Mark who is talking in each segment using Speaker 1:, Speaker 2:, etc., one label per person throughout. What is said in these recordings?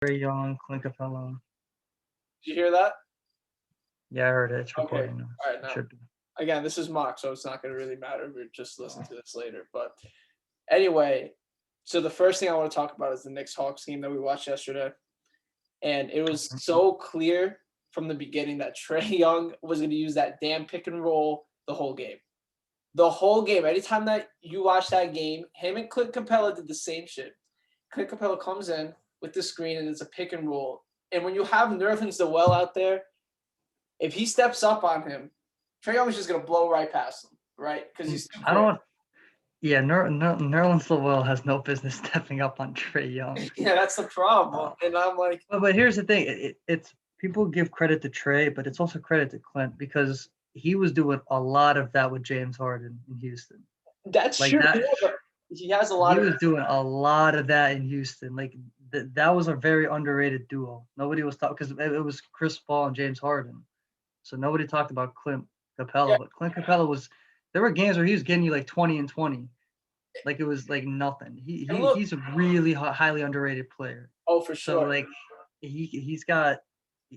Speaker 1: Trae Young, Clint Capella.
Speaker 2: Did you hear that?
Speaker 1: Yeah, I heard it. It's
Speaker 2: Okay.
Speaker 1: recording now.
Speaker 2: All right.
Speaker 1: It
Speaker 2: Now,
Speaker 1: should be.
Speaker 2: again, this is mock, so it's not going to really matter. We're just listening to this later. But anyway, so the first thing I want to talk about is the Knicks Hawks game that we watched yesterday. And it was so clear from the beginning that Trae Young was going to use that damn pick and roll the whole game. The whole game. Anytime that you watch that game, him and Clint Capella did the same shit. Clint Capella comes in with the screen and it's a pick and roll. And when you have Nerlens Noel out there, if he steps up on him, Trae Young's just gonna blow right past him, right? Because he's too
Speaker 1: I
Speaker 2: quick.
Speaker 1: don't. Yeah, Nerlens Noel has no business stepping up on Trae Young.
Speaker 2: Yeah, that's the problem.
Speaker 1: Uh,
Speaker 2: And I'm like,
Speaker 1: but here's the thing: it's people give credit to Trae, but it's also credit to Clint because he was doing a lot of that with James Harden in Houston.
Speaker 2: that's
Speaker 1: Like
Speaker 2: true.
Speaker 1: that,
Speaker 2: Yeah, but he has a lot
Speaker 1: he
Speaker 2: of.
Speaker 1: was doing a lot of that in Houston. Like that was a very underrated duo. Nobody was talking because it was Chris Paul and James Harden. So nobody talked about Clint Capella,
Speaker 2: Yeah,
Speaker 1: but Clint Capella was. There were games where he was getting you like 20 and 20, like it was like nothing.
Speaker 2: and look,
Speaker 1: He's a really highly underrated player.
Speaker 2: oh for
Speaker 1: So
Speaker 2: sure.
Speaker 1: like he's got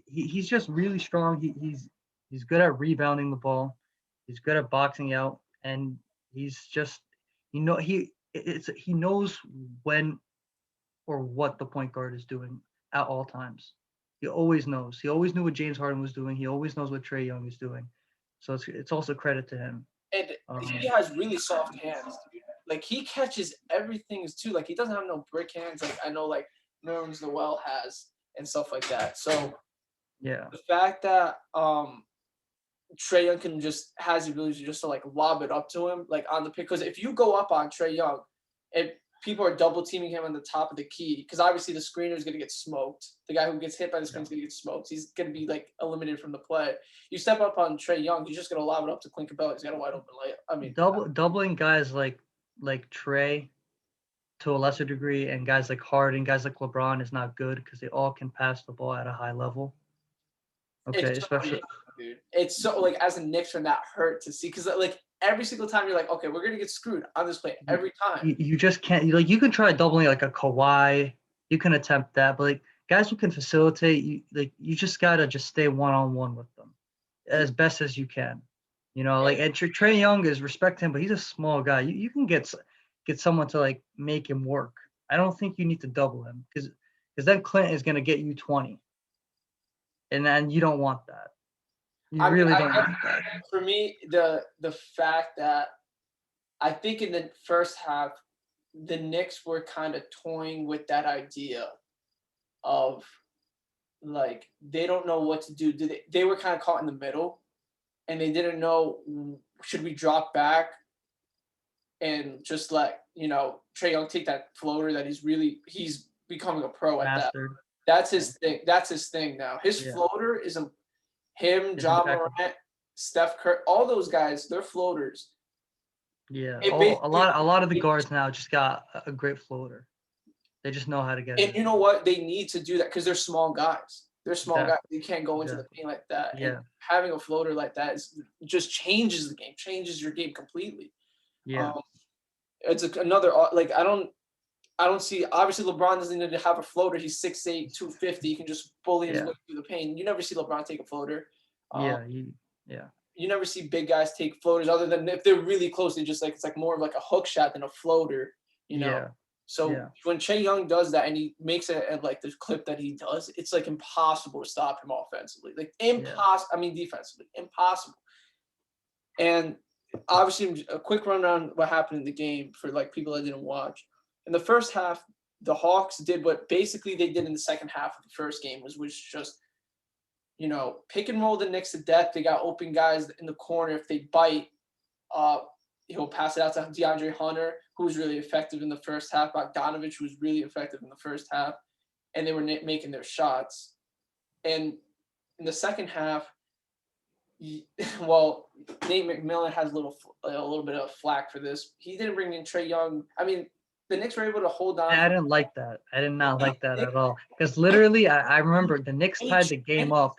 Speaker 1: he's just really strong. He's good at rebounding the ball. He's good at boxing out, and he's just he knows when or what the point guard is doing at all times. He always knows. He always knew what James Harden was doing. He always knows what Trae Young is doing. So it's also credit to him.
Speaker 2: And he
Speaker 1: Um,
Speaker 2: has really soft hands, dude. Like he catches everything too. Like he doesn't have no brick hands. Like I know, like Nerlens Noel has and stuff like that. So
Speaker 1: yeah,
Speaker 2: the fact that Trae Young can just has the ability to just to like lob it up to him like on the pick. Because if you go up on Trae Young, if people are double teaming him on the top of the key, because obviously the screener is going to get smoked. The guy who gets hit by the screen is going to get smoked. He's going to be like eliminated from the play. You step up on Trae Young, he's just going to lob it up to Clint Capella. He's got a wide open layup. I mean,
Speaker 1: doubling guys like Trae to a lesser degree, and guys like Harden, guys like LeBron is not good because they all can pass the ball at a high level. Okay,
Speaker 2: it's so
Speaker 1: especially
Speaker 2: dude. It's so like as a Knicks fan that hurt to see because like every single time you're like, okay, we're gonna get screwed on this play
Speaker 1: you,
Speaker 2: every time.
Speaker 1: you just can't like you can try doubling like a Kawhi, you can attempt that, but like guys who can facilitate, you just gotta just stay one on one with them as best as you can. Like and Trae Young is respect him, but he's a small guy. You can get someone to like make him work. I don't think you need to double him because then Clint is gonna get you 20, and then you don't want that. You
Speaker 2: I mean,
Speaker 1: really don't want that.
Speaker 2: for me, the fact that I think in the first half, the Knicks were kind of toying with that idea of like they don't know what to do. They were kind of caught in the middle, and they didn't know should we drop back and just let Trae Young take that floater that he's becoming a pro at that.
Speaker 1: Mastered.
Speaker 2: That's
Speaker 1: Yeah,
Speaker 2: his thing. That's his thing now. His
Speaker 1: yeah,
Speaker 2: floater is him,
Speaker 1: is
Speaker 2: John
Speaker 1: impeccable.
Speaker 2: Morant, Steph Curry, all those guys. Their floaters.
Speaker 1: Yeah,
Speaker 2: It basically,
Speaker 1: a lot of the guards now just got a great floater. They just know how to get it
Speaker 2: and you
Speaker 1: in.
Speaker 2: know what? They need to do that because they're small guys. They're small guys.
Speaker 1: Exactly,
Speaker 2: They can't go into the
Speaker 1: exactly.
Speaker 2: paint like that. And
Speaker 1: Yeah,
Speaker 2: having a floater like that just changes the game, changes your game completely.
Speaker 1: yeah,
Speaker 2: Um, it's another like I don't see. Obviously, LeBron doesn't need to have a floater. He's 6'8", 250. He can just bully his
Speaker 1: yeah,
Speaker 2: way through the paint. You never see LeBron take a floater. Um,
Speaker 1: yeah. Yeah,
Speaker 2: you never see big guys take floaters other than if they're really close. They just like it's like more of like a hook shot than a floater. You know.
Speaker 1: yeah,
Speaker 2: So
Speaker 1: yeah,
Speaker 2: when Trae Young does that and he makes it at like the clip that he does, it's like impossible to stop him offensively. Like
Speaker 1: yeah.
Speaker 2: impossible. I mean defensively, impossible. And obviously, a quick rundown what happened in the game for like people that didn't watch. In the first half, the Hawks did what basically they did in the second half of the first game was just pick and roll the Knicks to death. They got open guys in the corner. If they bite, uh, he'll pass it out to DeAndre Hunter, who was really effective in the first half. Bogdanovich, who was really effective in the first half, and they were making their shots. And in the second half, well, Nate McMillan has a little bit of flack for this. He didn't bring in Trae Young. I mean, the Knicks were able to hold on
Speaker 1: I
Speaker 2: for
Speaker 1: didn't like that. I did not like that at all. Because literally, I remember the Knicks tied
Speaker 2: H.
Speaker 1: the game up,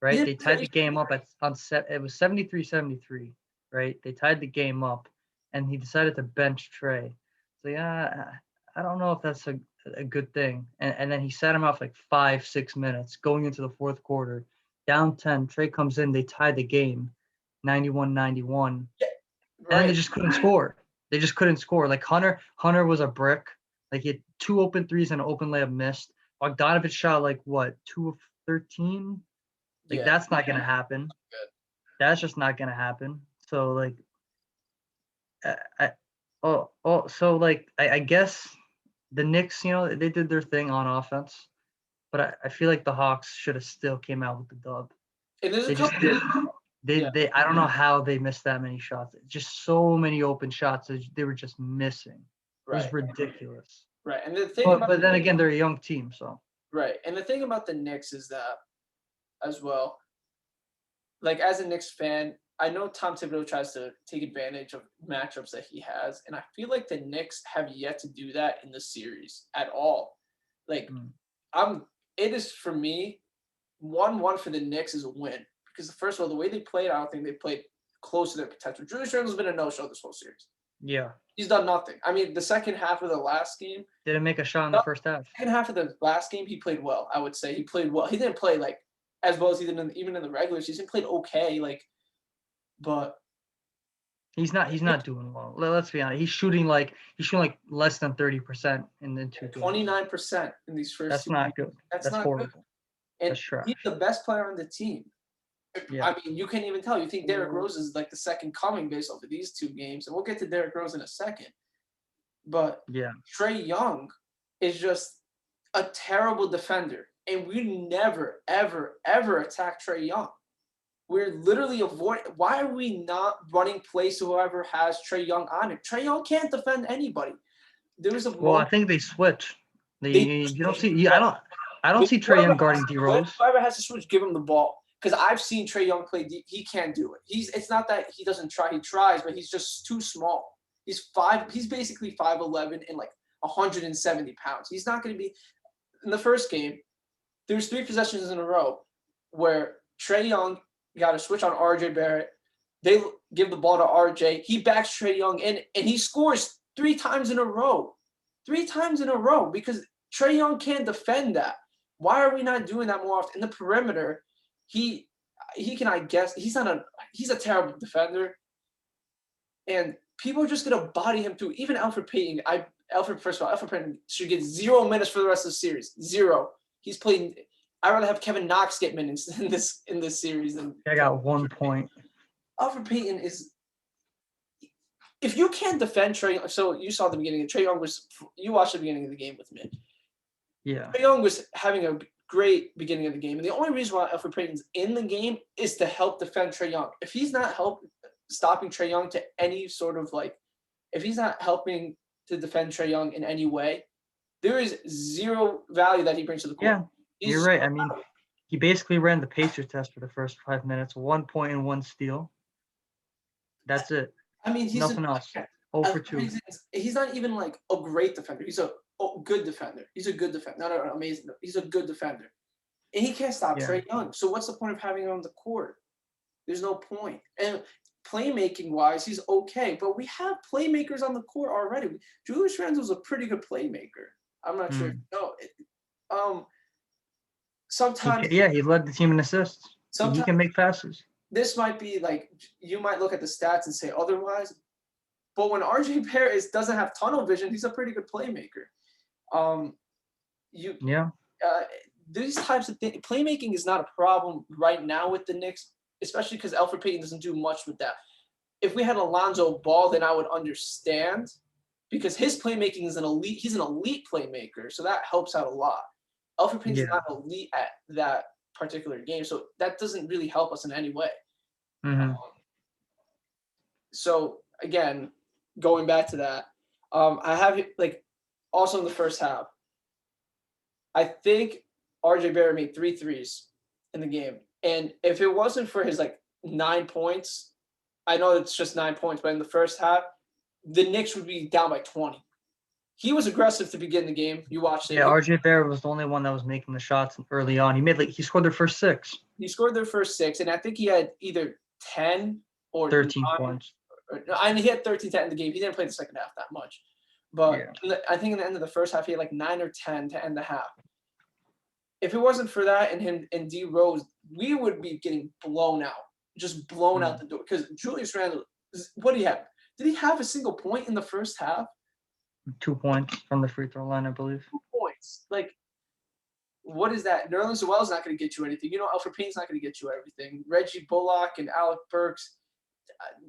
Speaker 2: He
Speaker 1: right?
Speaker 2: didn't
Speaker 1: They
Speaker 2: bring
Speaker 1: tied the game up it was 73-73, right? They tied the game up, and he decided to bench Trey. So yeah, I don't know if that's a good thing. And then he sat him off like 5-6 minutes going into the fourth quarter. Down 10, Trey comes in, they tie the game, 91-91. And then they
Speaker 2: Right.
Speaker 1: just couldn't score. They just couldn't score. Like Hunter was a brick. Like he had 2 open threes and an open layup missed. Bogdanovich shot like what, 2 of 13? Like
Speaker 2: Yeah.
Speaker 1: that's not gonna happen.
Speaker 2: Good.
Speaker 1: That's just not gonna happen. So like I guess the Knicks, they did their thing on offense, but I feel like the Hawks should have still came out with the dub.
Speaker 2: And there's a
Speaker 1: They just
Speaker 2: couple.
Speaker 1: did.
Speaker 2: Yeah.
Speaker 1: They I don't know how they missed that many shots. Just so many open shots that they were just missing. It was
Speaker 2: Right.
Speaker 1: ridiculous.
Speaker 2: Right. And the thing about
Speaker 1: But then again, they're a young team, so
Speaker 2: right. And the thing about the Knicks is that as well, like as a Knicks fan, I know Tom Thibodeau tries to take advantage of matchups that he has, and I feel like the Knicks have yet to do that in the series at all. Like it is for me, 1-1 for the Knicks is a win. Because first of all, the way they played, I don't think they played close to their potential. Julius Randle's been a no-show this whole series.
Speaker 1: yeah.
Speaker 2: He's done nothing. I mean, the second half of the last game,
Speaker 1: Didn't make a shot in the first half.
Speaker 2: second half of the last game, he played well. I would say he played well. He didn't play like as well as he did even in the regular season. He played okay, but
Speaker 1: He's not doing well. Let's be honest. He's shooting like less than 30% in the 2 games.
Speaker 2: 29% in these first.
Speaker 1: That's not good. That's
Speaker 2: not
Speaker 1: horrible.
Speaker 2: good. And
Speaker 1: That's trash.
Speaker 2: he's the best player on the team.
Speaker 1: Yeah.
Speaker 2: I mean, you can't even tell. You think Derrick Rose is like the second coming based off of these 2 games, and we'll get to Derrick Rose in a second. But
Speaker 1: Yeah.
Speaker 2: Trae Young is just a terrible defender, and we never, ever, ever attack Trae Young. We're literally avoiding. Why are we not running plays to whoever has Trae Young on it? Trae Young can't defend anybody. There was a
Speaker 1: Well, I think they switch. You don't see. I don't see Trae
Speaker 2: Whoever
Speaker 1: Young guarding
Speaker 2: has to
Speaker 1: D Rose.
Speaker 2: switch, whoever has to switch, give him the ball. Because I've seen Trae Young play. He can't do it. It's not that he doesn't try. He tries, but he's just too small. He's basically 5'11" and like 170 pounds. He's not going to be. In the first game, there was 3 possessions in a row where Trae Young got a switch on RJ Barrett. They give the ball to RJ. He backs Trae Young in, and he scores 3 times in a row. 3 times in a row because Trae Young can't defend that. Why are we not doing that more often? In the perimeter, he can, I guess, he's a terrible defender. And people are just gonna body him too. Even Elfrid Payton, Elfrid Payton should get 0 minutes for the rest of the series. 0. He's playing. I'd rather have Kevin Knox get minutes in this series than
Speaker 1: I got 1 point.
Speaker 2: Elfrid Payton is. If you can't defend Trae, so you saw the beginning. Trae Young you watched the beginning of the game with me.
Speaker 1: Yeah.
Speaker 2: Trae Young was having a great beginning of the game, and the only reason why Elfrid Payton's in the game is to help defend Trae Young. If he's not stopping Trae Young to any sort of if he's not helping to defend Trae Young in any way, there is 0 value that he brings to the court.
Speaker 1: Yeah, you're right. I mean, he basically ran the pacer test for the first 5 minutes. 1 point and 1 steal. That's it.
Speaker 2: I mean, he's
Speaker 1: nothing else. 0 for 2.
Speaker 2: He's not even like a great defender. He's a good defender. He's a good defender. Not an amazing. He's a good defender, and he can't stop Trae Young. So what's the point of having him on the court? There's no point. And playmaking wise, he's okay, but we have playmakers on the court already. Julius Randle's a pretty good playmaker. I'm not sure. No, sometimes.
Speaker 1: He led the team in assists. He can make passes.
Speaker 2: This might be you might look at the stats and say otherwise, but when RJ Barrett doesn't have tunnel vision, he's a pretty good playmaker. These types of things, playmaking is not a problem right now with the Knicks, especially because Elfrid Payton doesn't do much with that. If we had Alonzo Ball, then I would understand because his playmaking is he's an elite playmaker, so that helps out a lot. Elfrid Payton's not elite at that particular game, so that doesn't really help us in any way.
Speaker 1: Mm-hmm.
Speaker 2: So again, going back to that, I have also in the first half, I think RJ Barrett made 3 threes in the game, and if it wasn't for his 9 points, I know it's just 9 points, but in the first half, the Knicks would be down by 20. He was aggressive to begin the game. You watched it.
Speaker 1: Yeah, RJ Barrett was the only one that was making the shots early on. He scored their first 6.
Speaker 2: He scored their first 6, and I think he had either 10 or
Speaker 1: 13
Speaker 2: 9,
Speaker 1: points.
Speaker 2: And he had 13 in the game. He didn't play the second half that much. But
Speaker 1: Yeah.
Speaker 2: I think in the end of the first half, he had like 9 or 10 to end the half. If it wasn't for that and him and D Rose, we would be getting blown out, just blown out the door. Because Julius Randle, what do you have? Did he have a single point in the first half?
Speaker 1: 2 points from the free throw line, I believe.
Speaker 2: 2 points. Like, what is that? Nerlens Noel's not going to get you anything. Alfred Payne's not going to get you everything. Reggie Bullock and Alec Burks.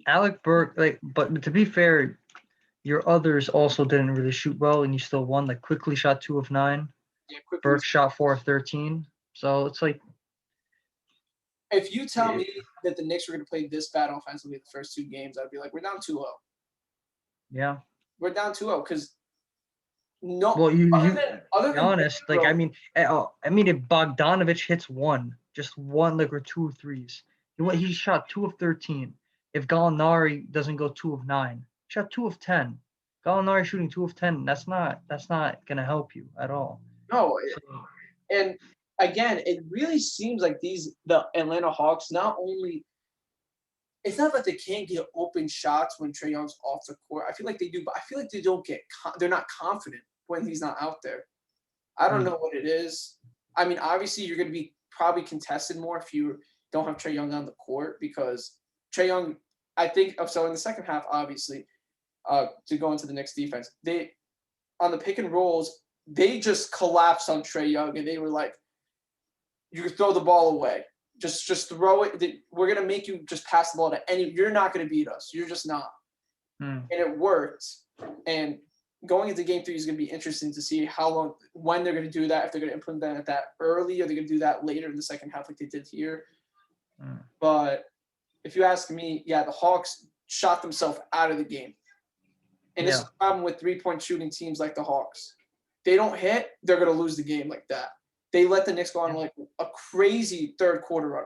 Speaker 1: Alec Burke, but to be fair, your others also didn't really shoot well, and you still won. Like, Quickly shot 2 of 9.
Speaker 2: Yeah, quickly.
Speaker 1: Burke shot 4 of 13. So it's like,
Speaker 2: if you tell me that the Knicks were going to play this bad offensively the first 2 games, I'd be like, we're down 2-0.
Speaker 1: yeah.
Speaker 2: We're down 2-0 because no.
Speaker 1: Well,
Speaker 2: other than
Speaker 1: honest, like, I mean, if Bogdanovich hits just one, or 2 threes, he shot 2 of 13. If Gallinari doesn't go 2 of 9, shot 2 of 10. Gallinari shooting 2 of 10. That's not gonna help you at all.
Speaker 2: No,
Speaker 1: So,
Speaker 2: and again, it really seems like the Atlanta Hawks not only. It's not that they can't get open shots when Trae Young's off the court. I feel like they do, but I feel like they don't get. They're not confident when he's not out there. I don't know what it is. I mean, obviously, you're going to be probably contested more if you don't have Trae Young on the court because Trae Young, I think, so in the second half, obviously, to go into the Knicks defense, they on the pick and rolls, they just collapsed on Trae Young and they were like, "You can throw the ball away. Just throw it. We're gonna make you just pass the ball to any. You're not gonna beat us. You're just not." And it worked. And going into game 3 is gonna be interesting to see when they're gonna do that. If they're gonna implement that early, or they're gonna do that later in the second half, like they did here. But if you ask me, yeah, the Hawks shot themselves out of the game. And this is the problem with 3-point shooting teams like the Hawks. They don't hit, they're gonna lose the game like that. They let the Knicks go on like a crazy third quarter run.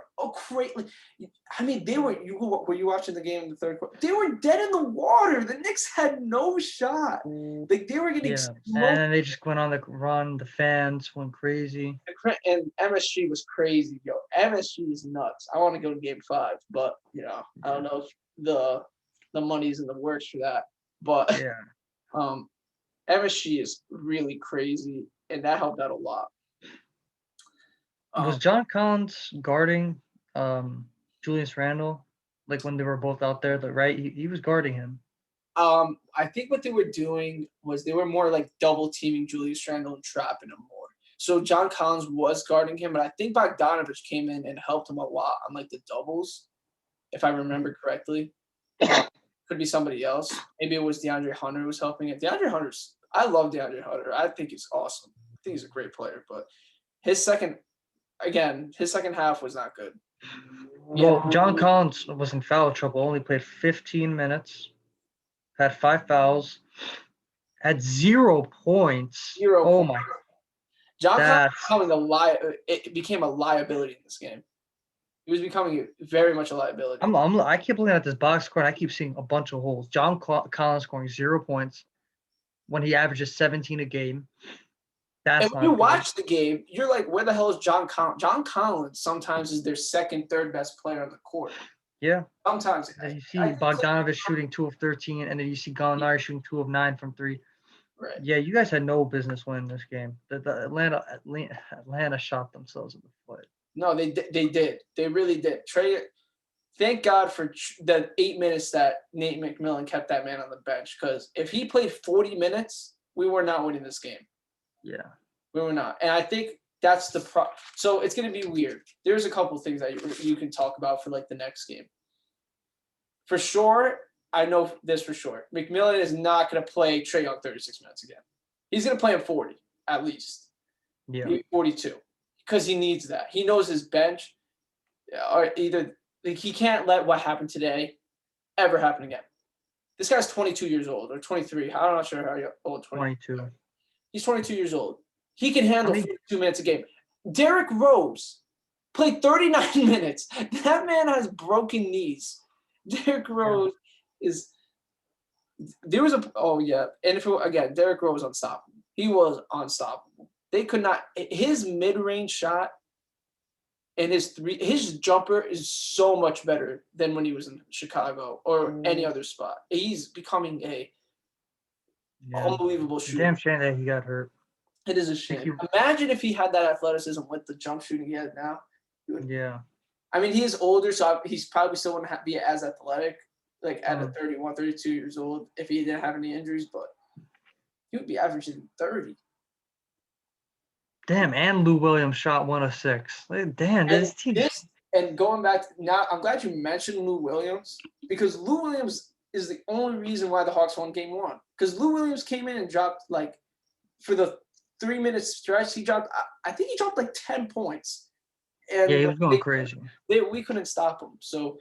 Speaker 2: I mean, were you watching the game in the third quarter? They were dead in the water. The Knicks had no shot. Like they were getting smoked.
Speaker 1: And then they just went on the run. The fans went crazy.
Speaker 2: And MSG was crazy, yo. MSG is nuts. I want to go to game 5, but I don't know if the money's in the works for that. But MSG is really crazy, and that helped out a lot.
Speaker 1: Was John Collins guarding Julius Randle, like when they were both out there? Right, he was guarding him.
Speaker 2: I think what they were doing was they were more like double teaming Julius Randle and trapping him more. So John Collins was guarding him, but I think Bogdanovich came in and helped him a lot on like the doubles, if I remember correctly. Could be somebody else. Maybe it was DeAndre Hunter who was helping it. I love DeAndre Hunter. I think he's awesome. I think he's a great player, but his second half was not good.
Speaker 1: Well, John Collins was in foul trouble, only played 15 minutes, had 5 fouls, had 0 points. Oh my.
Speaker 2: John Collins became a liability in this game. He was becoming very much a liability.
Speaker 1: I keep looking at this box score and I keep seeing a bunch of holes. John Collins scoring 0 points when he averages 17 a game.
Speaker 2: And when you watch the game, you're like, where the hell is John Collins? John Collins sometimes is their second, third best player on the court.
Speaker 1: Yeah.
Speaker 2: Sometimes.
Speaker 1: And you see Bogdanovich shooting 2 of 13, and then you see Gallinari shooting 2 of 9 from 3.
Speaker 2: Right.
Speaker 1: Yeah, you guys had no business winning this game. The Atlanta shot themselves in the foot.
Speaker 2: No, they did. They really did. Thank God for the 8 minutes that Nate McMillan kept that man on the bench, because if he played 40 minutes, we were not winning this game.
Speaker 1: Yeah.
Speaker 2: We were not. And I think that's the so it's going to be weird. There's a couple of things that you can talk about for like the next game. For sure, I know this for sure. McMillan is not going to play Trae Young 36 minutes again. He's going to play him 40 at least.
Speaker 1: Yeah.
Speaker 2: 42, because he needs that. He knows his bench or either he can't let what happened today ever happen again. This guy's 22 years old or 23. I'm not sure how old.
Speaker 1: 22.
Speaker 2: He's 22 years old. He can handle 42 minutes a game. Derrick Rose played 39 minutes. That man has broken knees. Derrick Rose is – there was a – oh, yeah. And again, Derrick Rose was unstoppable. He was unstoppable. They could not – his mid-range shot and his jumper is so much better than when he was in Chicago or any other spot. He's becoming
Speaker 1: Yeah.
Speaker 2: unbelievable shooter.
Speaker 1: Damn shame that he got hurt.
Speaker 2: It is a shame. Imagine if he had that athleticism with the jump shooting he has now.
Speaker 1: Yeah.
Speaker 2: I mean, he is older, so he's probably still wouldn't be as athletic, like at 31, 32 years old, if he didn't have any injuries, but he would be averaging 30.
Speaker 1: Damn, and Lou Williams shot 1 of 6. Like, damn, this team.
Speaker 2: And going back now, I'm glad you mentioned Lou Williams because Lou Williams is the only reason why the Hawks won Game 1. Because Lou Williams came in and dropped like for the 3-minute stretch, he dropped. I think he dropped like 10 points. And
Speaker 1: yeah, he was going crazy.
Speaker 2: We couldn't stop him. So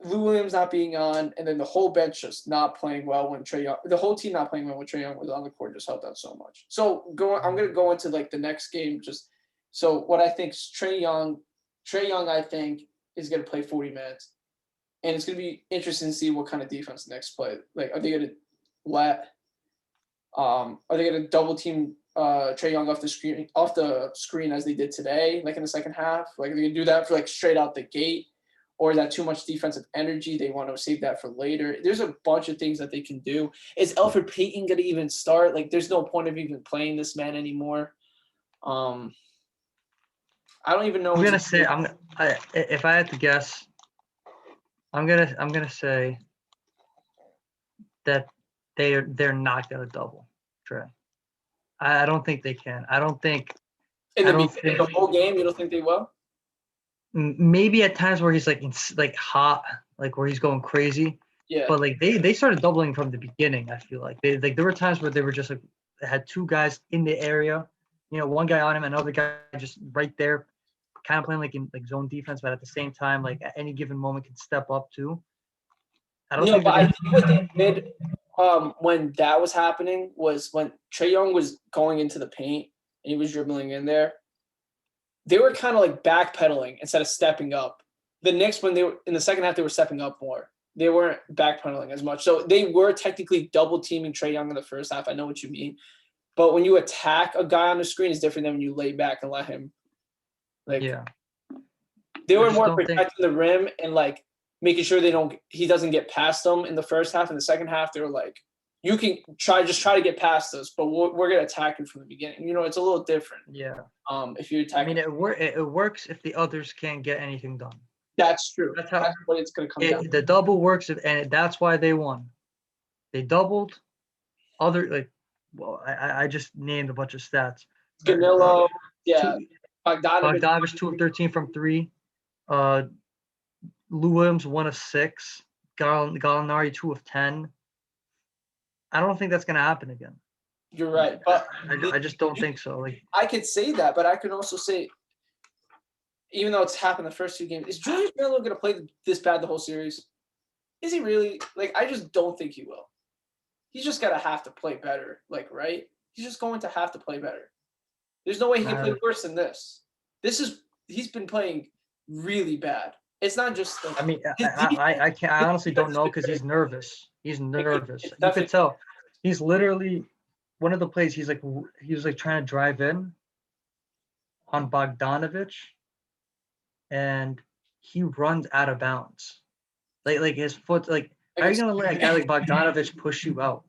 Speaker 2: Lou Williams not being on, and then the whole bench just not playing well when Trae Young, the whole team not playing well when Trae Young was on the court just helped out so much. So I'm gonna go into like the next game. So what I think is Trae Young, I think is gonna play 40 minutes, and it's gonna be interesting to see what kind of defense the next play. Like, are they gonna double team Trae Young off the screen as they did today, like in the second half? Like, are they gonna do that for like straight out the gate? Or is that too much defensive energy? They want to save that for later. There's a bunch of things that they can do. Is Elfrid Payton going to even start? Like, there's no point of even playing this man anymore. I don't even know.
Speaker 1: I'm gonna say if I had to guess, I'm gonna say that they're not gonna double Trae. I don't think they can. I don't think
Speaker 2: in the whole game. You don't think they will?
Speaker 1: Maybe at times where he's like hot, like where he's going crazy.
Speaker 2: Yeah.
Speaker 1: But like they started doubling from the beginning. I feel like there were times where they were just like they had two guys in the area, one guy on him, another guy just right there, kind of playing like in like zone defense, but at the same time, like at any given moment can step up too.
Speaker 2: I think what they did when that was happening was when Trae Young was going into the paint and he was dribbling in there. They were kind of like backpedaling instead of stepping up. The Knicks, when they were in the second half, they were stepping up more. They weren't backpedaling as much. So they were technically double teaming Trae Young in the first half. I know what you mean. But when you attack a guy on the screen, it's different than when you lay back and let him. They were more protecting the rim and like making sure he doesn't get past them in the first half. In the second half, they were like, you can try to get past us, but we're gonna attack him from the beginning. It's a little different.
Speaker 1: Yeah.
Speaker 2: If you attack,
Speaker 1: I mean, it works if the others can't get anything done.
Speaker 2: That's true. That's what it's gonna come down.
Speaker 1: The double works, and that's why they won. They doubled. I just named a bunch of stats.
Speaker 2: Danilo, yeah.
Speaker 1: Bogdanovich 2 of 13 from 3. Lou Williams 1 of 6. Gallinari 2 of 10. I don't think that's going to happen again.
Speaker 2: You're right, but
Speaker 1: I just don't think so. Like,
Speaker 2: I could say that, but I could also say, even though it's happened the first 2 games, is Julius Randle going to play this bad the whole series? Is he really? Like, I just don't think he will. He's just gotta have to play better. Like, right? He's just going to have to play better. There's no way he can play worse than this. He's been playing really bad. It's not just.
Speaker 1: I mean, I honestly don't know because he's nervous. He's nervous. You could tell. He's literally one of the plays. He was trying to drive in on Bogdanovich, and he runs out of bounds. Like his foot. Like, how are you gonna let a guy like Bogdanovich push you out?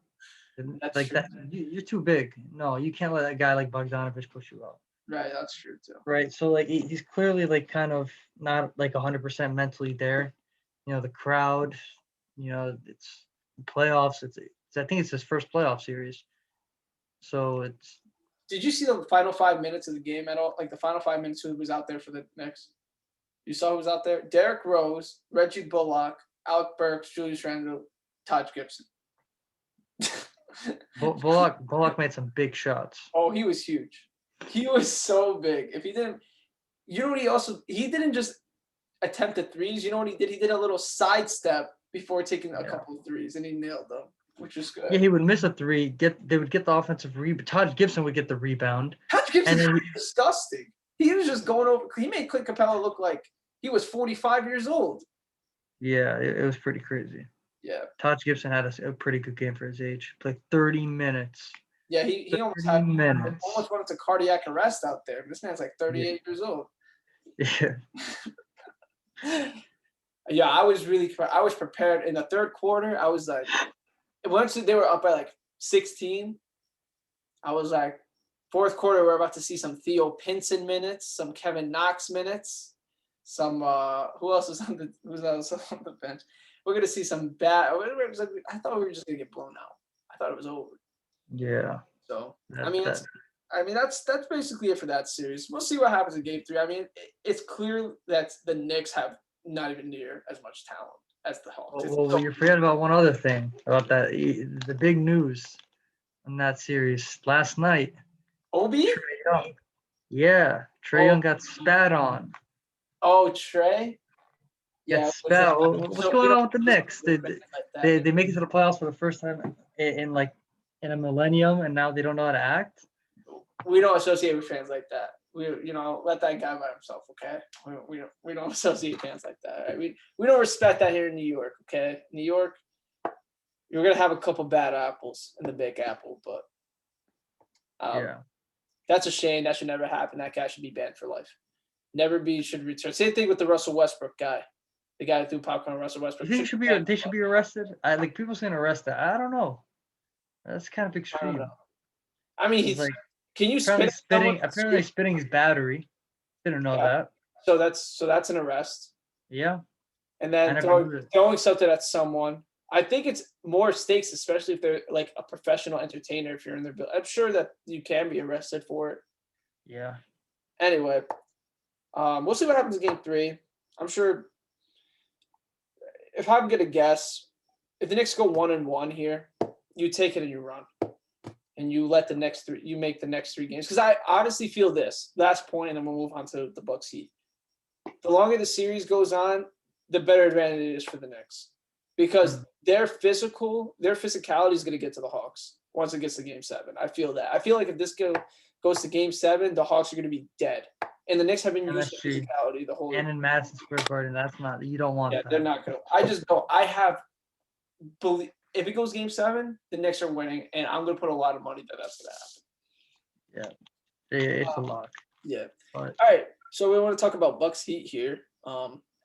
Speaker 1: Like that, you're too big. No, you can't let a guy like Bogdanovich push you out.
Speaker 2: Right, that's true too.
Speaker 1: Right, so like he's clearly like kind of not like 100% mentally there. The crowd, it's playoffs. I think it's his first playoff series. So it's.
Speaker 2: Did you see the final 5 minutes of the game at all? Like the final 5 minutes, who was out there for the Knicks? You saw who was out there? Derrick Rose, Reggie Bullock, Alec Burks, Julius Randle, Taj Gibson.
Speaker 1: Bullock made some big shots.
Speaker 2: Oh, he was huge. He was so big. If he didn't, he didn't just attempt the threes. You know what he did? He did a little sidestep before taking a couple of threes, and he nailed them, which was good.
Speaker 1: Yeah, he would miss a three. They would get the offensive rebound. Taj Gibson would get the rebound.
Speaker 2: Taj Gibson was disgusting. He was just going over. He made Clint Capella look like he was 45 years old.
Speaker 1: Yeah, it was pretty crazy.
Speaker 2: Yeah.
Speaker 1: Taj Gibson had a pretty good game for his age. Played 30 minutes.
Speaker 2: Yeah, he almost went into cardiac arrest out there. This man's like 38 years old.
Speaker 1: Yeah.
Speaker 2: Yeah, I was prepared in the third quarter. I was like, once they were up by like 16, I was like, fourth quarter, we're about to see some Theo Pinson minutes, some Kevin Knox minutes, some who else was on the bench? We're gonna see some bad. I thought we were just gonna get blown out. I thought it was over.
Speaker 1: Yeah.
Speaker 2: So
Speaker 1: That,
Speaker 2: that's basically it for that series. We'll see what happens in Game 3. I mean, it's clear that the Knicks have not even near as much talent as the Hawks.
Speaker 1: well, you're forgetting about one other thing about that. The big news in that series last night.
Speaker 2: Obi?
Speaker 1: Trae Young. Yeah, Trae Young got spat on.
Speaker 2: Oh, Trae?
Speaker 1: Yeah, spat. What's going on with the Knicks? They make it to the playoffs for the first time in a millennium, and now they don't know how to act.
Speaker 2: We don't associate with fans like that. We let that guy by himself, okay? We don't associate fans like that. Right? We don't respect that here in New York, okay? New York, you're gonna have a couple bad apples in the Big Apple, but
Speaker 1: Yeah.
Speaker 2: That's a shame. That should never happen. That guy should be banned for life. Should return. Same thing with the Russell Westbrook guy. The guy that threw popcorn on Russell Westbrook.
Speaker 1: You think they should be arrested? People saying arrested. I don't know. That's kind of extreme.
Speaker 2: I mean, he's like, can you apparently
Speaker 1: spitting his battery. Didn't know that.
Speaker 2: So that's an arrest.
Speaker 1: Yeah.
Speaker 2: And then throwing something at someone. I think it's more stakes, especially if they're like a professional entertainer. If you're in their bill, I'm sure that you can be arrested for it.
Speaker 1: Yeah.
Speaker 2: Anyway, we'll see what happens in Game 3. I'm sure. If I'm gonna guess, if the Knicks go 1-1 here, you take it and you run, and you let the next three. You make the next 3 games, because I honestly feel this last point, and then we'll move on to the Bucks Heat. The longer the series goes on, the better advantage it is for the Knicks, because their physicality is going to get to the Hawks once it gets to Game 7. I feel that. I feel like if this goes to Game 7, the Hawks are going to be dead. And the Knicks have been used to physicality the whole.
Speaker 1: And in Madison Square Garden, that's not. You don't want that.
Speaker 2: They're not going to. I have believe if it goes Game 7, the Knicks are winning, and I'm going to put a lot of money that that's going to happen.
Speaker 1: Yeah, it's a lock.
Speaker 2: Yeah. All right, so we want to talk about Bucks Heat here.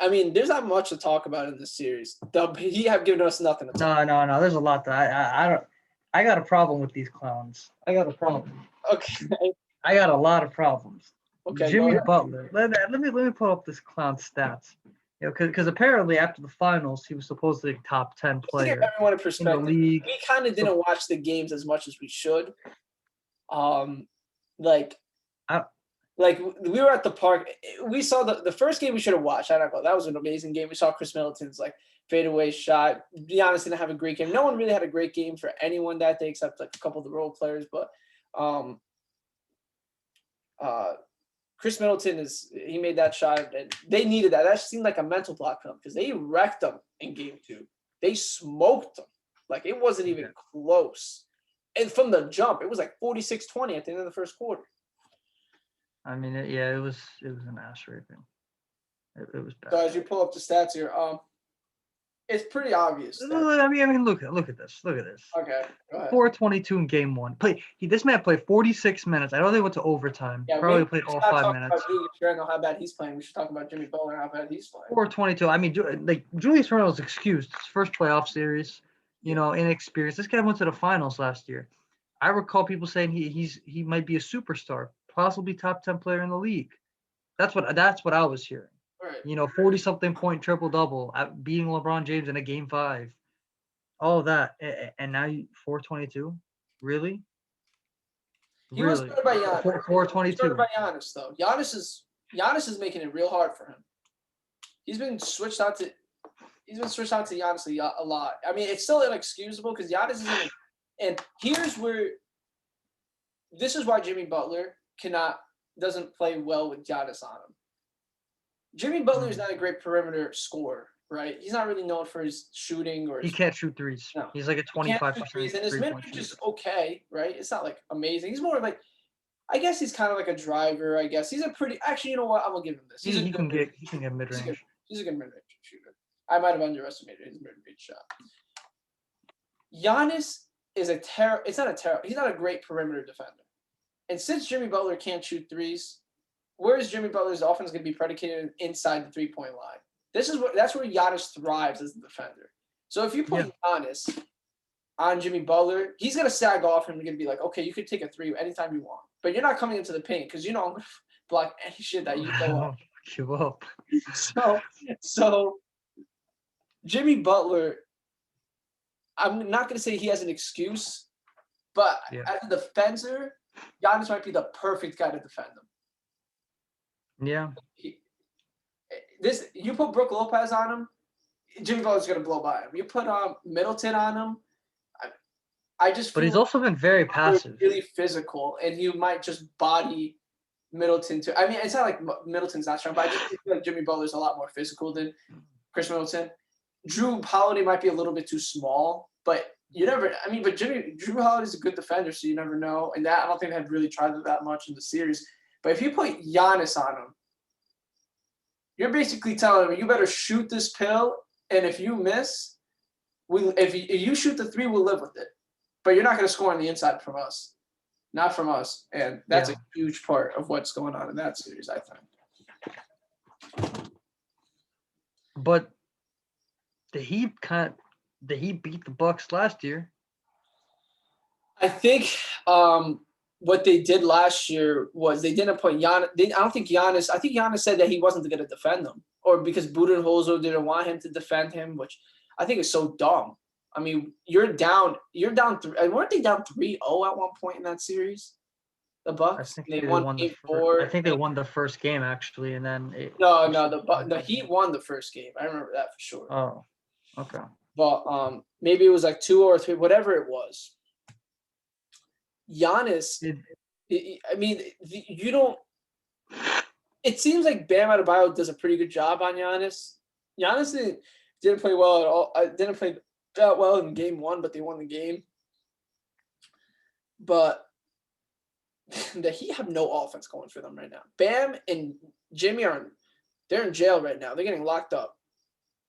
Speaker 2: I mean, there's not much to talk about in this series. The Heat have given us nothing to talk about.
Speaker 1: No. There's a lot that I got a problem with these clowns. I got a problem.
Speaker 2: Okay.
Speaker 1: I got a lot of problems.
Speaker 2: Okay.
Speaker 1: Jimmy Butler. Let me pull up this clown's stats. Because apparently after the finals, he was supposedly a top 10 player.
Speaker 2: To give everyone a perspective,
Speaker 1: in the league.
Speaker 2: We kind of didn't watch the games as much as we should. We were at the park. We saw the first game we should have watched. I don't know. That was an amazing game. We saw Chris Middleton's fadeaway shot. Giannis didn't have a great game. No one really had a great game for anyone that day except a couple of the role players. But Chris Middleton he made that shot, and they needed that. That seemed like a mental block for them because they wrecked them in Game 2. They smoked them. It wasn't even close. And from the jump, it was 46-20 at the end of the first quarter.
Speaker 1: I mean, it was an ass raping. It was bad.
Speaker 2: So as you pull up the stats here, it's pretty obvious.
Speaker 1: I mean, look at this.
Speaker 2: Okay, go ahead.
Speaker 1: 422 in Game 1. This man played 46 minutes. I know they went to overtime.
Speaker 2: Yeah,
Speaker 1: probably played all 5 minutes.
Speaker 2: I don't know how bad he's playing. We should talk about Jimmy Butler and how bad he's playing.
Speaker 1: 422. I mean, Julius Randle's excused. His first playoff series. Inexperienced. This guy went to the finals last year. I recall people saying he might be a superstar, possibly top 10 player in the league. That's what I was hearing.
Speaker 2: Right.
Speaker 1: 40-something point triple-double, beating LeBron James in a Game 5. All of that. And now 422? Really?
Speaker 2: He was started by Giannis.
Speaker 1: 422.
Speaker 2: Started by Giannis, though. Giannis is making it real hard for him. He's been switched out to Giannis a lot. I mean, it's still inexcusable because Giannis isn't. And this is why Jimmy Butler doesn't play well with Giannis on him. Jimmy Butler is not a great perimeter scorer, right? He's not really known for his shooting
Speaker 1: he can't shoot threes. No. He's like a 25%.
Speaker 2: And his mid-range is okay, right? It's not amazing. He's more of I guess he's kind of a driver. I guess he's a pretty. Actually, you know what? I'm gonna give him this.
Speaker 1: He can get mid-range.
Speaker 2: He's a good mid-range shooter. I might have underestimated his mid-range shot. Giannis is he's not a great perimeter defender. And since Jimmy Butler can't shoot threes, where is Jimmy Butler's offense going to be predicated inside the three-point line? That's where Giannis thrives as a defender. So if you put Giannis on Jimmy Butler, he's gonna sag off him and gonna be like, okay, you can take a three anytime you want, but you're not coming into the paint because I'm gonna block any shit that you throw up.
Speaker 1: Give up.
Speaker 2: So Jimmy Butler, I'm not gonna say he has an excuse, but as a defender, Giannis might be the perfect guy to defend him.
Speaker 1: Yeah.
Speaker 2: You put Brook Lopez on him, Jimmy Butler's gonna blow by him. You put Middleton on him, I just.
Speaker 1: But he's also been very passive.
Speaker 2: Really physical, and you might just body Middleton too. I mean, it's not like Middleton's not strong, but I just feel like Jimmy Butler's a lot more physical than Chris Middleton. Drew Holiday might be a little bit too small, but you never. I mean, but Drew Holiday's a good defender, so you never know. And that I don't think they've really tried that much in the series. But if you put Giannis on him, you're basically telling him you better shoot this pill, and if you miss, if you shoot the three, we'll live with it. But you're not going to score on the inside from us, not from us, and that's a huge part of what's going on in that series, I think.
Speaker 1: But the Heat beat the Bucks last year.
Speaker 2: I think what they did last year was they didn't put Giannis. I think Giannis said that he wasn't going to defend them, or because Budenholzer didn't want him to defend him, which I think is so dumb. I mean, you're down. Weren't they down 3-0 at one point in that series? The Bucks.
Speaker 1: I think they won Game 4. I think they won the first game actually, and then
Speaker 2: the Heat won the first game. I remember that for sure.
Speaker 1: Oh, okay.
Speaker 2: But maybe it was like 2 or 3, whatever it was. Giannis. I mean, you don't. It seems like Bam Adebayo does a pretty good job on Giannis. Giannis didn't play well at all. Didn't play that well in game 1, but they won the game. But the Heat have no offense going for them right now. Bam and Jimmy they're in jail right now. They're getting locked up.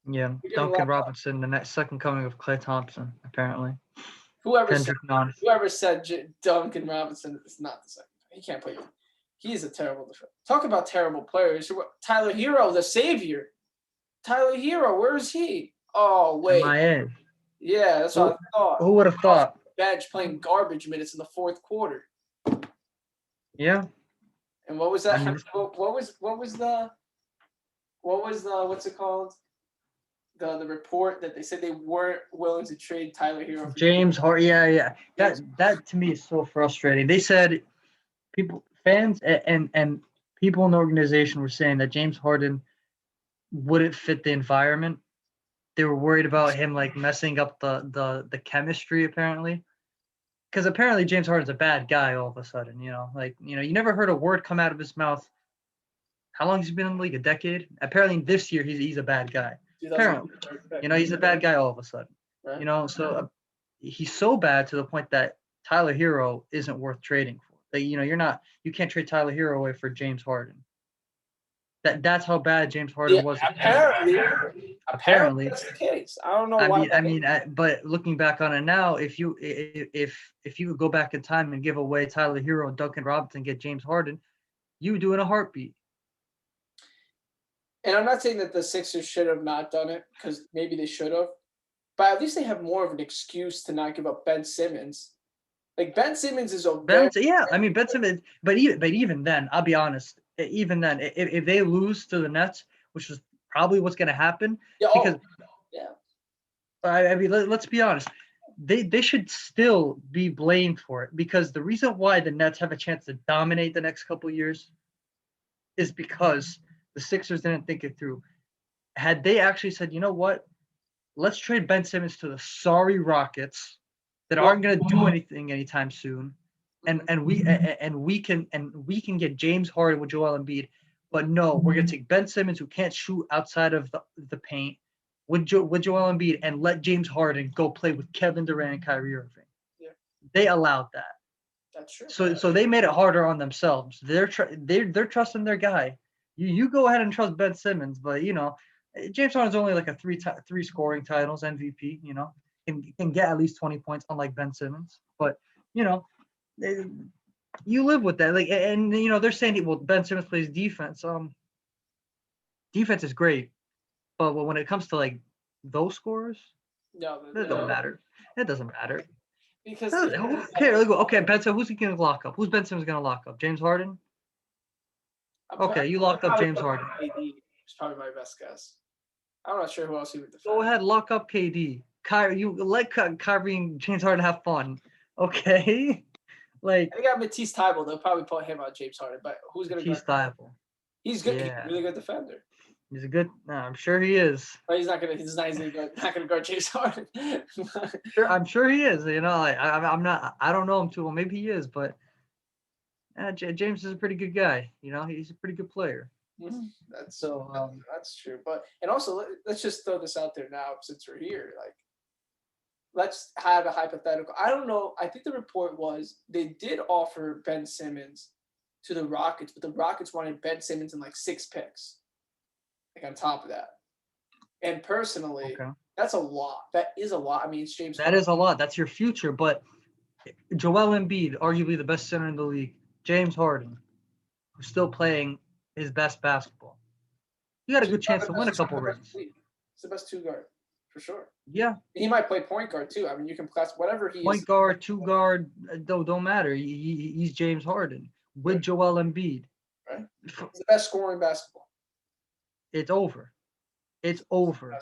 Speaker 1: Yeah, Duncan Robinson, the next second coming of Klay Thompson, apparently.
Speaker 2: Whoever said Duncan Robinson is not the second. He can't play. He is a terrible defender. Talk about terrible players. Tyler Hero, the savior. Tyler Hero, where is he? Oh, wait.
Speaker 1: MIA.
Speaker 2: Yeah, that's what I thought.
Speaker 1: Who would have thought?
Speaker 2: Bench playing garbage minutes in the fourth quarter.
Speaker 1: Yeah.
Speaker 2: And what was that? What's it called? The report that they said they weren't willing to trade Tyler Hero.
Speaker 1: James Harden. Yeah. That to me is so frustrating. They said fans and people in the organization were saying that James Harden wouldn't fit the environment. They were worried about him like messing up the chemistry apparently. Because apparently James Harden's a bad guy all of a sudden, you never heard a word come out of his mouth. How long has he been in the league? A decade? Apparently this year he's a bad guy. Apparently, he's a bad guy all of a sudden. Right. So he's so bad to the point that Tyler Hero isn't worth trading for. Like, you can't trade Tyler Hero away for James Harden. That's how bad James Harden was. Apparently
Speaker 2: that's the case. I don't know why.
Speaker 1: But looking back on it now, if you could go back in time and give away Tyler Hero and Duncan Robinson, get James Harden, you would do in a heartbeat.
Speaker 2: And I'm not saying that the Sixers should have not done it, because maybe they should have, but at least they have more of an excuse to not give up Ben Simmons. Like, Ben Simmons is Ben
Speaker 1: Simmons. But even then, I'll be honest. Even then, if they lose to the Nets, which is probably what's going to happen, let's be honest. They should still be blamed for it, because the reason why the Nets have a chance to dominate the next couple of years is because the Sixers didn't think it through. Had they actually said, you know what, let's trade Ben Simmons to the sorry Rockets that aren't going to do anything anytime soon, and we can get James Harden with Joel Embiid, but no, we're going to take Ben Simmons, who can't shoot outside of the paint, with Joel Embiid, and let James Harden go play with Kevin Durant and Kyrie Irving. Yeah. They allowed that.
Speaker 2: That's true.
Speaker 1: So they made it harder on themselves. They're trusting their guy. You go ahead and trust Ben Simmons, but James Harden's only like a three scoring titles MVP. Can get at least 20 points, unlike Ben Simmons. But you live with that. Like, and they're saying, well, Ben Simmons plays defense. Defense is great, but when it comes to like those scorers,
Speaker 2: No,
Speaker 1: That doesn't matter. It doesn't matter.
Speaker 2: because
Speaker 1: Who cares? Okay, Ben Simmons, who's he going to lock up? Who's Ben Simmons going to lock up? James Harden? Okay, you locked up James Harden.
Speaker 2: KD is probably my best guess. I'm not sure who else he would defend.
Speaker 1: Go ahead, lock up KD. You let Kyrie and James Harden have fun. Okay? Like,
Speaker 2: They got Matisse Thybulle. They'll probably put him on James Harden, but who's going to
Speaker 1: he's
Speaker 2: guard?
Speaker 1: Thibault.
Speaker 2: He's good.
Speaker 1: Yeah.
Speaker 2: He's a really good defender.
Speaker 1: He's a good. I'm sure he is.
Speaker 2: But he's not easily not going to guard James Harden.
Speaker 1: I'm sure he is. You know, like, I'm not. I don't know him too well. Maybe he is, but James is a pretty good guy. You know, he's a pretty good player.
Speaker 2: That's
Speaker 1: So
Speaker 2: that's true. But and also let's just throw this out there now since we're here. Like, let's have a hypothetical. I don't know. I think the report was they did offer Ben Simmons to the Rockets, but the Rockets wanted Ben Simmons and like 6 picks, like on top of that. And personally, that's a lot. That is a lot. I mean, it's James.
Speaker 1: That is a lot. That's your future. But Joel Embiid, arguably the best center in the league, James Harden, who's still playing his best basketball. You got a good chance to win a couple rings.
Speaker 2: It's the best 2 guard for sure.
Speaker 1: Yeah.
Speaker 2: He might play point guard too. I mean, you can class whatever he
Speaker 1: point
Speaker 2: is.
Speaker 1: Guard, 2 guard, don't matter. He's James Harden with Joel Embiid.
Speaker 2: Right. He's the best scorer in basketball.
Speaker 1: It's over. It's over.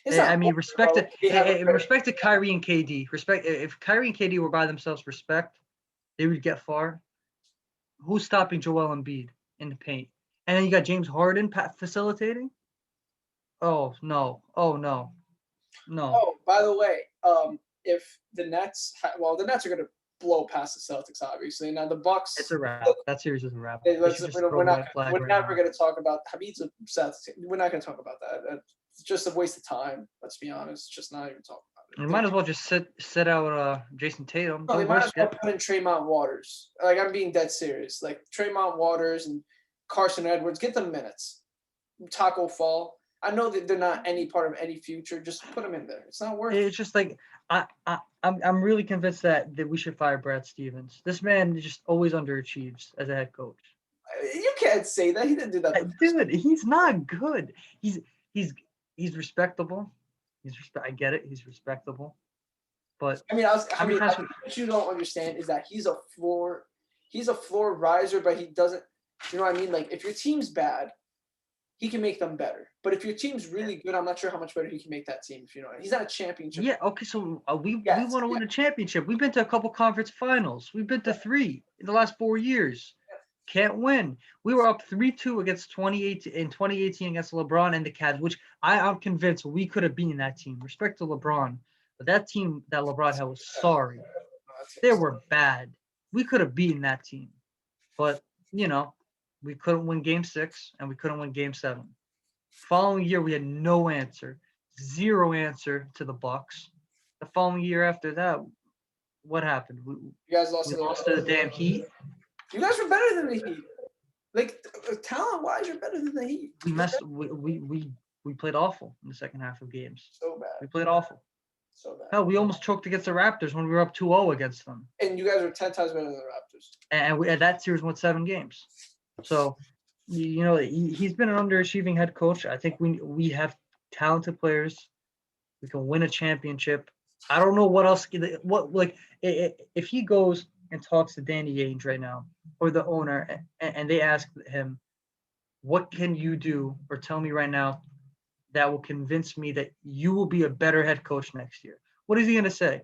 Speaker 2: Yeah.
Speaker 1: I mean, respect to Kyrie and KD. Respect if Kyrie and KD were by themselves, they would get far. Who's stopping Joel Embiid in the paint? And then you got James Harden facilitating. Oh no! Oh no! No.
Speaker 2: Oh, by the way, if the Nets, the Nets are going to blow past the Celtics, obviously. Now the Bucks.
Speaker 1: It's a wrap. That series is a wrap.
Speaker 2: We're never going to talk about Habib's a Celtics. We're not going to talk about that. It's just a waste of time. Let's be honest. Just not even talk about it.
Speaker 1: You might as well just sit out Jason Tatum.
Speaker 2: No, they might as well put in Tremont Waters. Like, I'm being dead serious. Like Tremont Waters and Carson Edwards, get them minutes. Taco Fall. I know that they're not any part of any future. Just put them in there. It's not worth it.
Speaker 1: It's just like I'm really convinced that we should fire Brad Stevens. This man just always underachieves as a head coach.
Speaker 2: You can't say that. He didn't do that.
Speaker 1: Dude, he's not good. He's respectable. I get it. He's respectable. But
Speaker 2: what you don't understand is that he's a floor riser, but he doesn't. You know what I mean? Like, if your team's bad, he can make them better. But if your team's really good, I'm not sure how much better he can make that team. If you know what I mean. He's not a championship.
Speaker 1: Yeah. Okay. So we want to win a championship. We've been to a couple conference finals. We've been to 3 in the last 4 years. Can't win. We were up 3-2 against 2018 against LeBron and the Cavs, which I'm convinced we could have beaten that team. Respect to LeBron, but that team that LeBron had was sorry. They were bad. We could have beaten that team, but we couldn't win Game 6 and we couldn't win Game 7. Following year, we had no answer, 0 answer to the Bucks. The following year after that, what happened?
Speaker 2: You guys lost
Speaker 1: to the damn Heat.
Speaker 2: You guys were better than the Heat. Like, talent-wise, you're better than the Heat.
Speaker 1: We played awful in the second half of games.
Speaker 2: So bad.
Speaker 1: We played awful.
Speaker 2: So bad.
Speaker 1: Hell, we almost choked against the Raptors when we were up 2-0 against them.
Speaker 2: And you guys were 10 times better than the Raptors.
Speaker 1: And that series went 7 games. So, he's been an underachieving head coach. I think we have talented players. We can win a championship. I don't know what else. If he goes and talks to Danny Ainge right now, or the owner, and they ask him, what can you do or tell me right now that will convince me that you will be a better head coach next year? What is he going to say?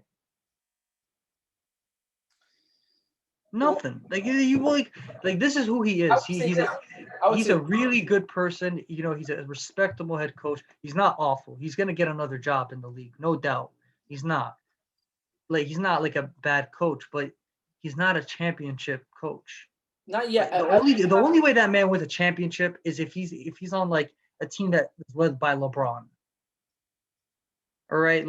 Speaker 1: Nothing. This is who he is. He's a really good person. He's a respectable head coach. He's not awful. He's going to get another job in the league, no doubt. He's not. He's not like a bad coach, but he's not a championship coach.
Speaker 2: Not yet.
Speaker 1: The only way that man wins a championship is if he's on like a team that is led by LeBron. All right,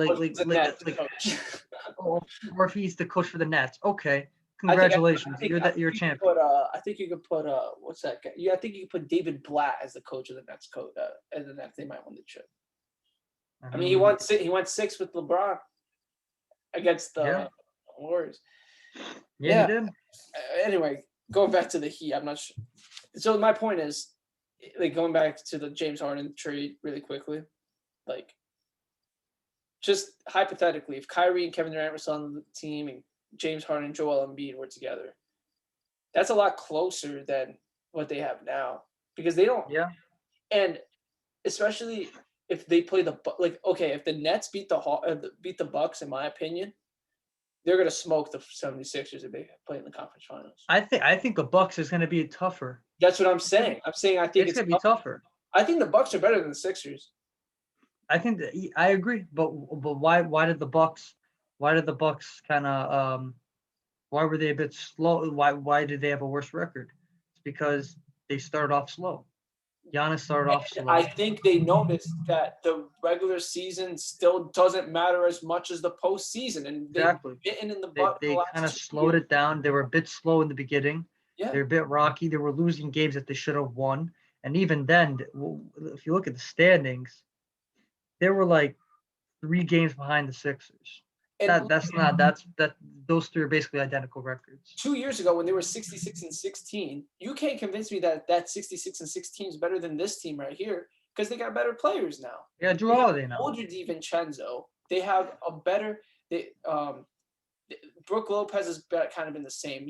Speaker 1: or if he's the coach for the Nets. Okay, congratulations, you're a champion.
Speaker 2: I think you could put what's that guy? Yeah, I think you could put David Blatt as the coach of the Nets. And the Nets, they might win the chip. I mean, he won 6 with LeBron against the Warriors.
Speaker 1: Yeah, he did.
Speaker 2: Anyway, going back to the Heat, I'm not sure. So my point is, like, going back to the James Harden trade really quickly, like, just hypothetically, if Kyrie and Kevin Durant were still on the team and James Harden and Joel Embiid were together, that's a lot closer than what they have now because they don't.
Speaker 1: Yeah.
Speaker 2: And especially if they play okay, if the Nets beat the Bucks, in my opinion, they're gonna smoke the 76ers if they play in the conference finals.
Speaker 1: I think the Bucks is going to be tougher.
Speaker 2: That's what I'm saying. I'm saying I think
Speaker 1: It's going to be tougher.
Speaker 2: I think the Bucks are better than the Sixers.
Speaker 1: I think I agree, but why did the Bucks kind of why were they a bit slow? Why did they have a worse record? It's because they started off slow. Giannis started off slow.
Speaker 2: I think they noticed that the regular season still doesn't matter as much as the postseason, and
Speaker 1: Exactly.
Speaker 2: bitten in the butt.
Speaker 1: They kind of slowed it down. They were a bit slow in the beginning.
Speaker 2: Yeah.
Speaker 1: They're a bit rocky. They were losing games that they should have won. And even then, if you look at the standings, they were like 3 games behind the Sixers. Those 3 are basically identical records.
Speaker 2: 2 years ago, when they were 66-16, you can't convince me that 66-16 is better than this team right here because they got better players now.
Speaker 1: Yeah, Jrue Holiday now.
Speaker 2: Older DiVincenzo. They have a better. Brook Lopez has kind of been the same.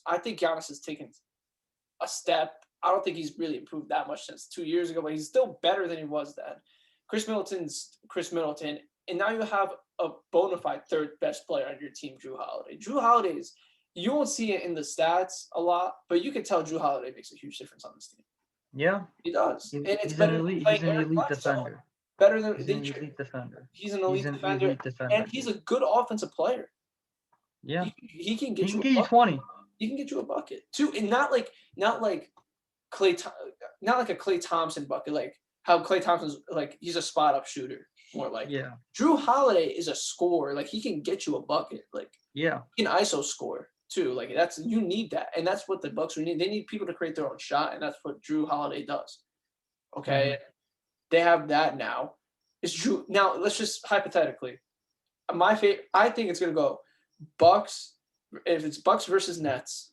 Speaker 2: I think Giannis has taken a step. I don't think he's really improved that much since 2 years ago, but he's still better than he was then. Chris Middleton's Chris Middleton, and now you have a bona fide third best player on your team, Jrue Holiday. Jrue Holiday you won't see it in the stats a lot, but you can tell Jrue Holiday makes a huge difference on this team.
Speaker 1: Yeah,
Speaker 2: he does, and it's
Speaker 1: he's
Speaker 2: better.
Speaker 1: He's an elite defender.
Speaker 2: Better than
Speaker 1: he's an elite defender.
Speaker 2: He's an elite defender, and he's a good offensive player.
Speaker 1: Yeah,
Speaker 2: he can get
Speaker 1: you 20.
Speaker 2: He can get you a bucket too, and not like Klay, not like a Klay Thompson bucket, like how Klay Thompson's like he's a spot up shooter, more like Jrue Holiday is a scorer, like he can get you a bucket, like he can ISO score too, like you need that, and that's what the Bucks need. They need people to create their own shot, and that's what Jrue Holiday does. Okay, they have that now. It's Jrue. Now let's just hypothetically, my favorite. I think it's gonna go Bucks. If it's Bucks versus Nets,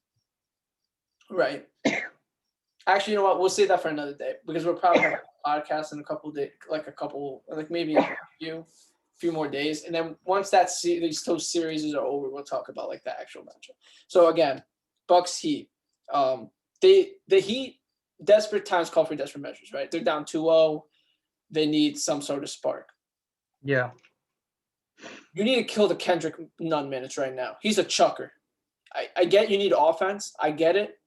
Speaker 2: right? Actually, you know what? We'll save that for another day because we'll probably have a podcast in a couple of days, maybe a few more days, and then once those series are over, we'll talk about like the actual matchup. So again, Bucks Heat. The Heat, desperate times call for desperate measures, right? They're down 2-0. They need some sort of spark.
Speaker 1: Yeah.
Speaker 2: You need to kill the Kendrick Nunn minutes right now. He's a chucker. I get you need offense. I get it.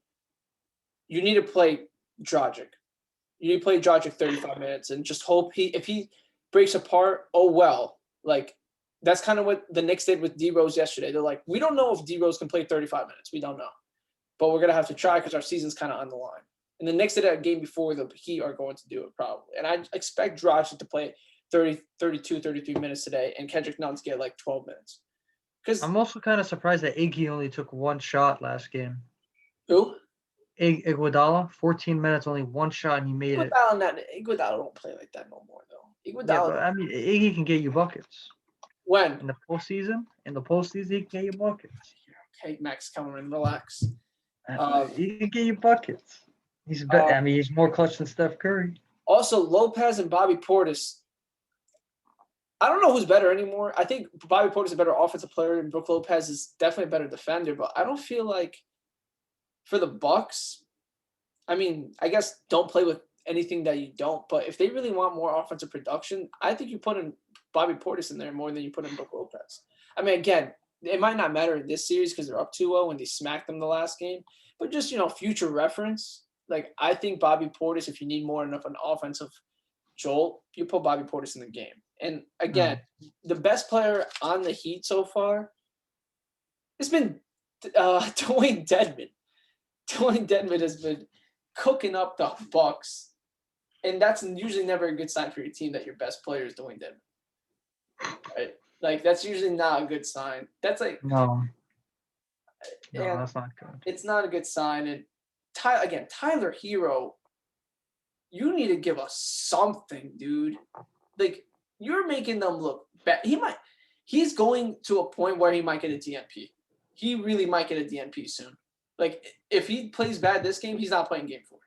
Speaker 2: You need to play Dragic. You need to play Dragic 35 minutes and just hope if he breaks apart, oh well. Like that's kind of what the Knicks did with D Rose yesterday. They're like, we don't know if D Rose can play 35 minutes. We don't know. But we're gonna have to try because our season's kind of on the line. And the Knicks did a game before the Heat are going to do it probably. And I expect Dragic to play 30, 32, 33 minutes today, and Kendrick Nunn to get like 12 minutes. Because
Speaker 1: I'm also kind of surprised that Iggy only took 1 shot last game.
Speaker 2: Who?
Speaker 1: Iguodala, 14 minutes, only 1 shot, and he made it.
Speaker 2: Iguodala don't play like that no more, though. Iguodala.
Speaker 1: Yeah, but, Iggy can get you buckets.
Speaker 2: When?
Speaker 1: In the postseason, he can get you buckets.
Speaker 2: Okay, Max, come on, relax.
Speaker 1: He can get you buckets. He's he's more clutch than Steph Curry.
Speaker 2: Also, Lopez and Bobby Portis. I don't know who's better anymore. I think Bobby Portis is a better offensive player, and Brook Lopez is definitely a better defender. But I don't feel like for the Bucks, I mean, I guess don't play with anything that you don't. But if they really want more offensive production, I think you put in Bobby Portis in there more than you put in Brook Lopez. I mean, again, it might not matter in this series because they're up 2-0 when they smacked them the last game. But just, future reference, like I think Bobby Portis, if you need more enough an offensive jolt, you put Bobby Portis in the game. And again, the best player on the Heat so far has been Dwayne Dedmon. Dwayne Dedmon has been cooking up the Bucks, and that's usually never a good sign for your team that your best player is Dwayne Dedmon. Right? Like that's usually not a good sign. That's like
Speaker 1: no, that's not good.
Speaker 2: It's not a good sign. And Tyler Hero, you need to give us something, dude. Like you're making them look bad. He's going to a point where he might get a DNP. He really might get a DNP soon. Like if he plays bad this game, he's not playing game 4.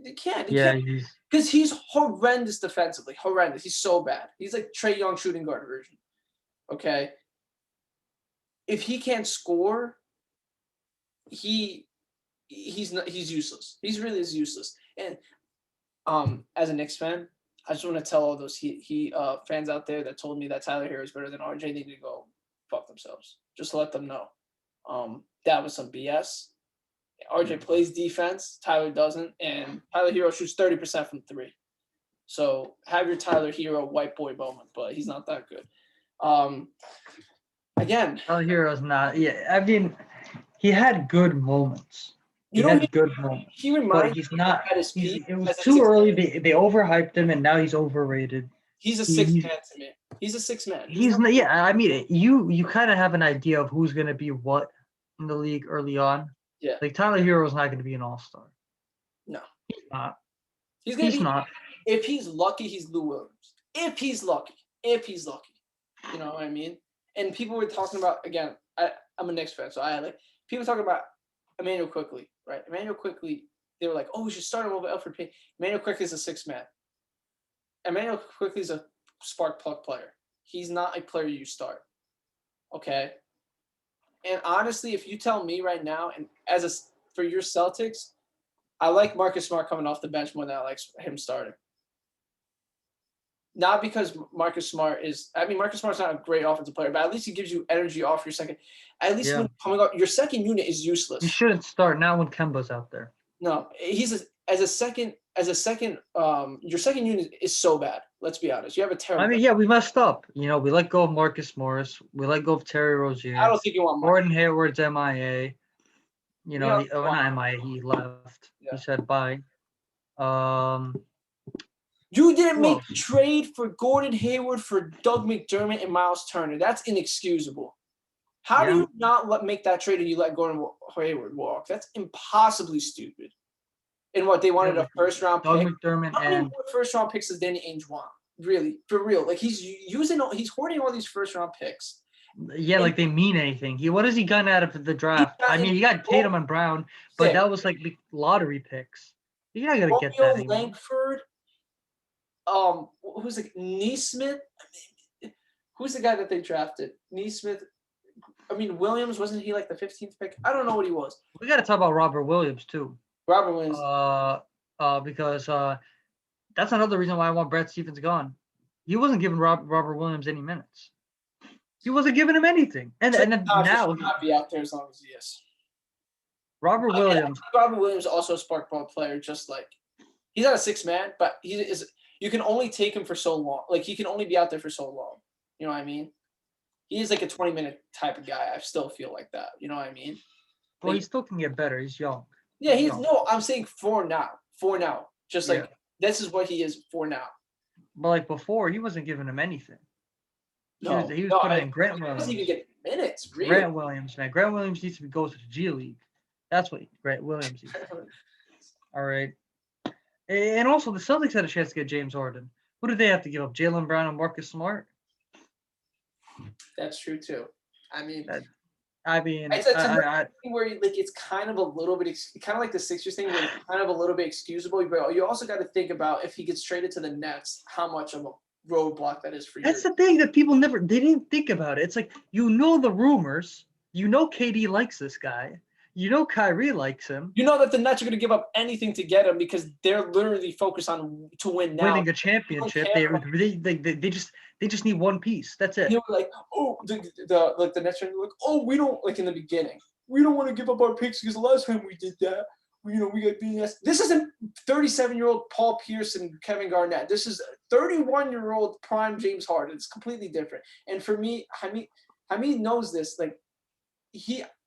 Speaker 2: They can't. They
Speaker 1: Yeah,
Speaker 2: can't.
Speaker 1: he's
Speaker 2: Because he's horrendous defensively. Horrendous. He's so bad. He's like Trae Young shooting guard version. Okay. If he can't score, he's useless. He's really is useless. And as a Knicks fan, I just want to tell all those fans out there that told me that Tyler Hero is better than RJ, they need to go fuck themselves. Just let them know. That was some BS. RJ plays defense, Tyler doesn't, and Tyler Hero shoots 30% from 3. So have your Tyler Hero white boy moment, but he's not that good. Again,
Speaker 1: Tyler Hero's not. Yeah, I mean, he had good moments. He had good moments.
Speaker 2: he
Speaker 1: But
Speaker 2: reminds
Speaker 1: he's
Speaker 2: me
Speaker 1: not.
Speaker 2: at his peak.
Speaker 1: It was
Speaker 2: as a
Speaker 1: too
Speaker 2: six
Speaker 1: early.
Speaker 2: man.
Speaker 1: They overhyped him, and now he's overrated.
Speaker 2: He's a six man to me. He's a 6 man.
Speaker 1: He's not. Yeah, I mean, you kind of have an idea of who's going to be what in the league early on.
Speaker 2: Yeah.
Speaker 1: Like Tyler Hero's not going to be an all-star.
Speaker 2: No.
Speaker 1: He's not.
Speaker 2: He's
Speaker 1: not.
Speaker 2: If he's lucky, he's Lou Williams. If he's lucky. You know what I mean? And people were talking about, again, I'm a Knicks fan, so I like people talking about Emmanuel Quickley, right? Emmanuel Quickley, they were like, oh, we should start him over Elfrid Payton. Emmanuel Quickley is a 6 man. Emmanuel Quickley is a spark plug player. He's not a player you start. Okay? And honestly, if you tell me right now, and for your Celtics, I like Marcus Smart coming off the bench more than I like him starting. Not because Marcus Smart's not a great offensive player, but at least he gives you energy off your second. At least when coming up, your second unit is useless.
Speaker 1: You shouldn't start now when Kemba's out there.
Speaker 2: No, as a second, your second unit is so bad. Let's be honest. You have a terrible.
Speaker 1: I mean, yeah, we messed up. You know, we let go of Marcus Morris. We let go of Terry Rozier.
Speaker 2: I don't think you want
Speaker 1: Gordon Hayward's MIA. You know, not MIA. He left.
Speaker 2: Yeah.
Speaker 1: He said bye.
Speaker 2: You didn't make a trade for Gordon Hayward for Doug McDermott and Miles Turner. That's inexcusable. How do you not make that trade and you let Gordon Hayward walk? That's impossibly stupid. And what they wanted a first-round pick.
Speaker 1: Doug McDermott
Speaker 2: How many first-round picks does Danny Ainge want? Really, for real? Like he's hoarding all these first-round picks.
Speaker 1: Yeah, like they mean anything. What has he gotten out of the draft? I mean, he got Tatum and Brown, but that was like lottery picks. You're not gonna get that anymore.
Speaker 2: Langford. Who's like Neesmith? Who's the guy that they drafted? Neesmith. I mean, Williams, wasn't he like the 15th pick? I don't know what he was.
Speaker 1: We got to talk about Robert Williams too.
Speaker 2: Robert Williams.
Speaker 1: Because that's another reason why I want Brad Stevens gone. He wasn't giving Robert Williams any minutes. He wasn't giving him anything, and then now
Speaker 2: he not be out there as long as he is.
Speaker 1: Robert Williams.
Speaker 2: Robert Williams also a spark ball player, just like he's not a 6 man, but he is. You can only take him for so long. Like he can only be out there for so long. You know what I mean? He is like a 20-minute type of guy. I still feel like that. You know what I mean?
Speaker 1: Well, he still can get better. He's young.
Speaker 2: Yeah, I'm saying for now. For now. Just like this is what he is for now.
Speaker 1: But like before, he wasn't giving him anything. He was putting in Grant Williams.
Speaker 2: He doesn't even get minutes, really.
Speaker 1: Grant Williams, man. Grant Williams needs to go to the G League. That's what Grant Williams needs. All right. And also, the Celtics had a chance to get James Harden. Who did they have to give up? Jaylen Brown and Marcus Smart?
Speaker 2: That's true, too. I mean,
Speaker 1: it's
Speaker 2: where like it's kind of a little bit, kind of like the Sixers thing, where it's kind of a little bit excusable. But you also got to think about if he gets traded to the Nets, how much of a roadblock that is for you.
Speaker 1: That's the thing that people they didn't think about it. It's like, the rumors. KD likes this guy. Kyrie likes him.
Speaker 2: You know that the Nets are going to give up anything to get him because they're literally focused on to win now.
Speaker 1: Winning a championship. They just need one piece. That's it.
Speaker 2: You know, like, oh, the Nets are like, oh, we don't, like in the beginning, we don't want to give up our picks because the last time we did that, we got BS. This isn't 37-year-old Paul Pierce and Kevin Garnett. This is 31-year-old prime James Harden. It's completely different. And for me, Hamid knows this. Like,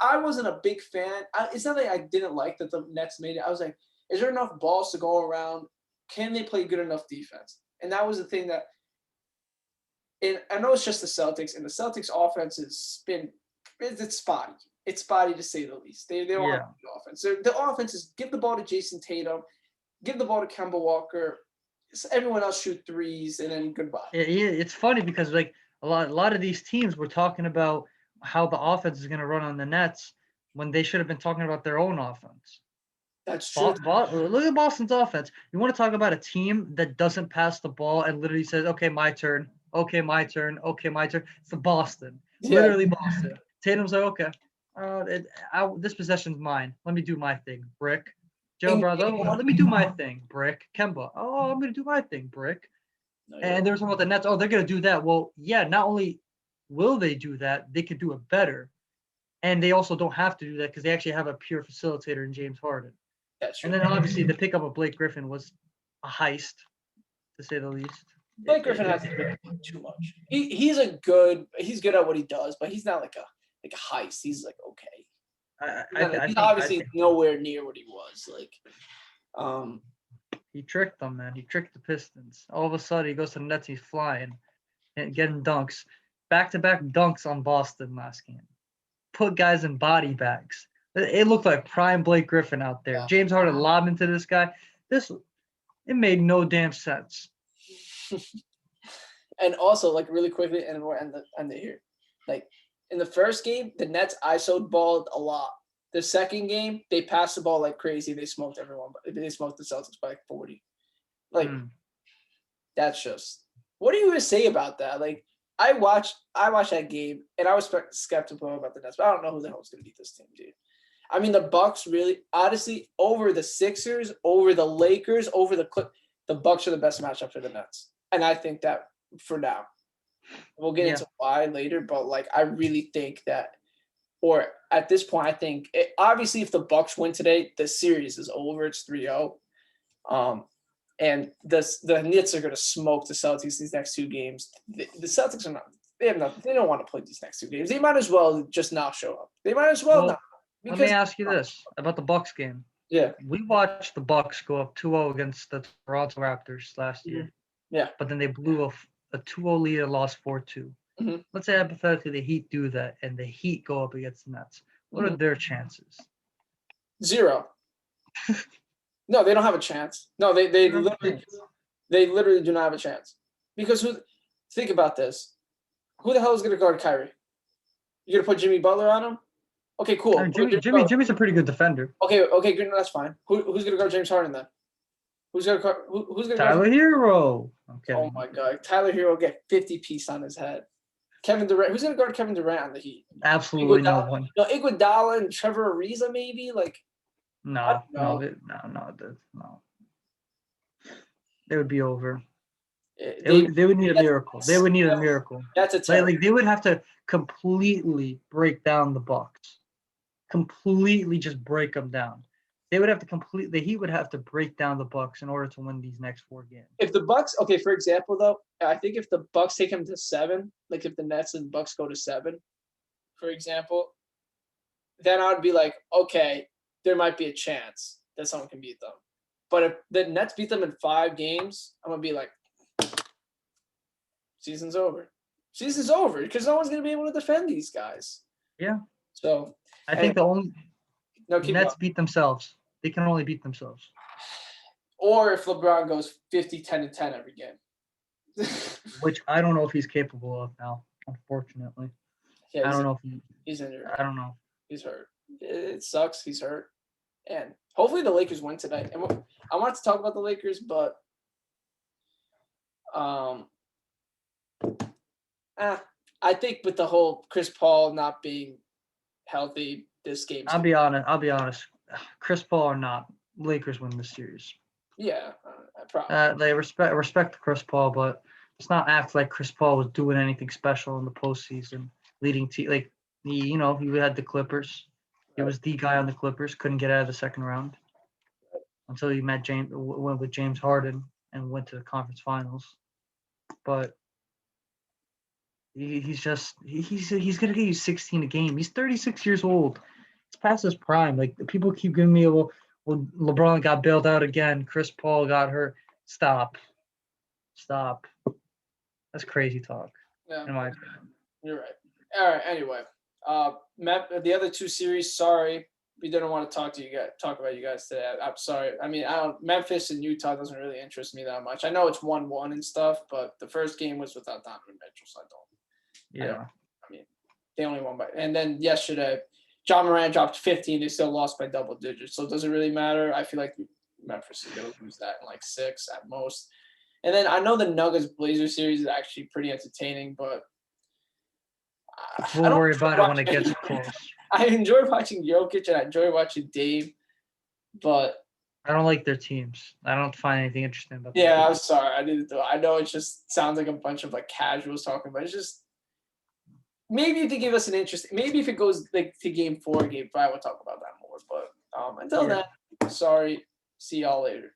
Speaker 2: I wasn't a big fan. It's not like I didn't like that the Nets made it. I was like, is there enough balls to go around? Can they play good enough defense? And that was the thing that – and I know it's just the Celtics, and the Celtics offense it's spotty. It's spotty to say the least. They don't have the offense. So the offense is give the ball to Jason Tatum, give the ball to Kemba Walker, everyone else shoot threes, and then goodbye.
Speaker 1: It's funny because like a lot of these teams were talking about – how the offense is going to run on the Nets when they should have been talking about their own offense.
Speaker 2: That's true.
Speaker 1: Look at Boston's offense. You want to talk about a team that doesn't pass the ball and literally says, "Okay, my turn. Okay, my turn. Okay, my turn." It's the Boston.
Speaker 2: Yeah.
Speaker 1: Literally Boston. Tatum's like, "Okay, this possession's mine. Let me do my thing." Brick. Joe
Speaker 2: In
Speaker 1: Brown,
Speaker 2: game
Speaker 1: "Oh,
Speaker 2: one-
Speaker 1: let me do my thing." Brick. Kemba, "Oh, I'm gonna do my thing." Brick.
Speaker 2: No, you're
Speaker 1: And there was talking about the Nets. Oh, they're gonna do that. Well, yeah. Not only will they do that, they could do it better, and they also don't have to do that because they actually have a pure facilitator in James Harden.
Speaker 2: That's true.
Speaker 1: And then obviously the pickup of Blake Griffin was a heist, to say the least.
Speaker 2: Blake Griffin hasn't really done too much. He's good at what he does, but he's not like a heist. He's like okay. He's obviously nowhere near what he was. Like,
Speaker 1: he tricked them, man. He tricked the Pistons. All of a sudden, he goes to the Nets. He's flying and getting dunks, back-to-back dunks on Boston last game. Put guys in body bags. It looked like prime Blake Griffin out there.
Speaker 2: Yeah.
Speaker 1: James Harden lobbed into this guy. It made no damn sense.
Speaker 2: and also like really quickly, and we're end it here. Like in the first game, the Nets ISO'd balled a lot. The second game, they passed the ball like crazy. They smoked everyone, but they smoked the Celtics by like 40. Like that's just. What do you even say about that? Like I watched that game and I was skeptical about the Nets, but I don't know who the hell is going to beat this team, dude. I mean, the Bucks really, honestly, over the Sixers, over the Lakers, over the Bucks are the best matchup for the Nets, and I think that for now, we'll get into why later. But like, I really think that, or at this point, I think obviously if the Bucks win today, the series is over. It's 3-0. And the Nets are going to smoke the Celtics these next two games. The Celtics are not. They have nothing. They don't want to play these next two games. They might as well just not show up. They might as well not.
Speaker 1: Let me ask you this about the Bucks game.
Speaker 2: Yeah.
Speaker 1: We watched the Bucks go up 2-0 against the Toronto Raptors last year.
Speaker 2: Yeah.
Speaker 1: But then they blew a 2-0 lead and lost 4-2.
Speaker 2: Mm-hmm.
Speaker 1: Let's say hypothetically the Heat do that and the Heat go up against the Nets. What are their chances?
Speaker 2: 0. No, they don't have a chance. No, they literally do not have a chance. Because think about this. Who the hell is going to guard Kyrie? You're going to put Jimmy Butler on him? Okay, cool.
Speaker 1: Jimmy's a pretty good defender.
Speaker 2: Okay, good. No, that's fine. Who's going to guard James Harden then? Who's going to
Speaker 1: Tyler Hero. Okay.
Speaker 2: Oh my God, Tyler Hero get 50 piece on his head. Kevin Durant. Who's going to guard Kevin Durant on the Heat?
Speaker 1: Absolutely no one.
Speaker 2: No, Iguodala and Trevor Ariza maybe like.
Speaker 1: No. They would be over. They would need a miracle. They would need a miracle.
Speaker 2: That's a
Speaker 1: like they would have to completely break down the Bucks. Completely just break them down. They would have to the Heat would have to break down the Bucks in order to win these next 4 games.
Speaker 2: If the Bucks, okay, for example, though, I think if the Bucks take them to 7, like if the Nets and Bucks go to 7, for example, then I would be like, okay, there might be a chance that someone can beat them. But if the Nets beat them in 5 games, I'm gonna be like, season's over. Season's over because no one's gonna be able to defend these guys.
Speaker 1: Yeah.
Speaker 2: So
Speaker 1: I think the only Nets
Speaker 2: going.
Speaker 1: beat themselves. They can only beat themselves.
Speaker 2: Or if LeBron goes 50, 10, and 10 every game.
Speaker 1: Which I don't know if he's capable of now, unfortunately.
Speaker 2: Yeah,
Speaker 1: I don't know if
Speaker 2: he's injured.
Speaker 1: I don't know.
Speaker 2: He's hurt. It sucks. He's hurt. And hopefully the Lakers win tonight. And I wanted to talk about the Lakers, but I think with the whole Chris Paul not being healthy, this game.
Speaker 1: I'll be honest. Chris Paul or not, Lakers win this series.
Speaker 2: Yeah, probably.
Speaker 1: They respect Chris Paul, but it's not act like Chris Paul was doing anything special in the postseason, leading team. Like he had the Clippers. He was the guy on the Clippers. Couldn't get out of the second round until he went with James Harden and went to the conference finals. But he's gonna get you 16 a game. He's 36 years old. It's past his prime. Like people keep giving me well, LeBron got bailed out again. Chris Paul got hurt. Stop. That's crazy talk.
Speaker 2: Yeah,
Speaker 1: in my opinion.
Speaker 2: You're right. All right. Anyway, the other 2 series. Sorry, we didn't want to talk about you guys today. I'm sorry. I mean, Memphis and Utah doesn't really interest me that much. I know it's 1-1 and stuff, but the first game was without Donovan Mitchell, so I don't.
Speaker 1: Yeah.
Speaker 2: I mean, they only won by. And then yesterday, John Morant dropped 15. They still lost by double digits. So does it really matter? I feel like Memphis is going to lose that in like 6 at most. And then I know the Nuggets Blazers series is actually pretty entertaining, but I
Speaker 1: We'll
Speaker 2: don't
Speaker 1: worry
Speaker 2: enjoy
Speaker 1: about it when it
Speaker 2: watching-
Speaker 1: gets close.
Speaker 2: I enjoy watching Jokic and I enjoy watching Dave, but
Speaker 1: I don't like their teams. I don't find anything interesting about their
Speaker 2: yeah, I'm
Speaker 1: teams.
Speaker 2: sorry. I didn't do it. I know it just sounds like a bunch of like casuals talking, but it's just maybe if they give us an interest, maybe if it goes like to game 4, game 5, we'll talk about that more. But until
Speaker 1: Yeah.
Speaker 2: then, sorry. See y'all later.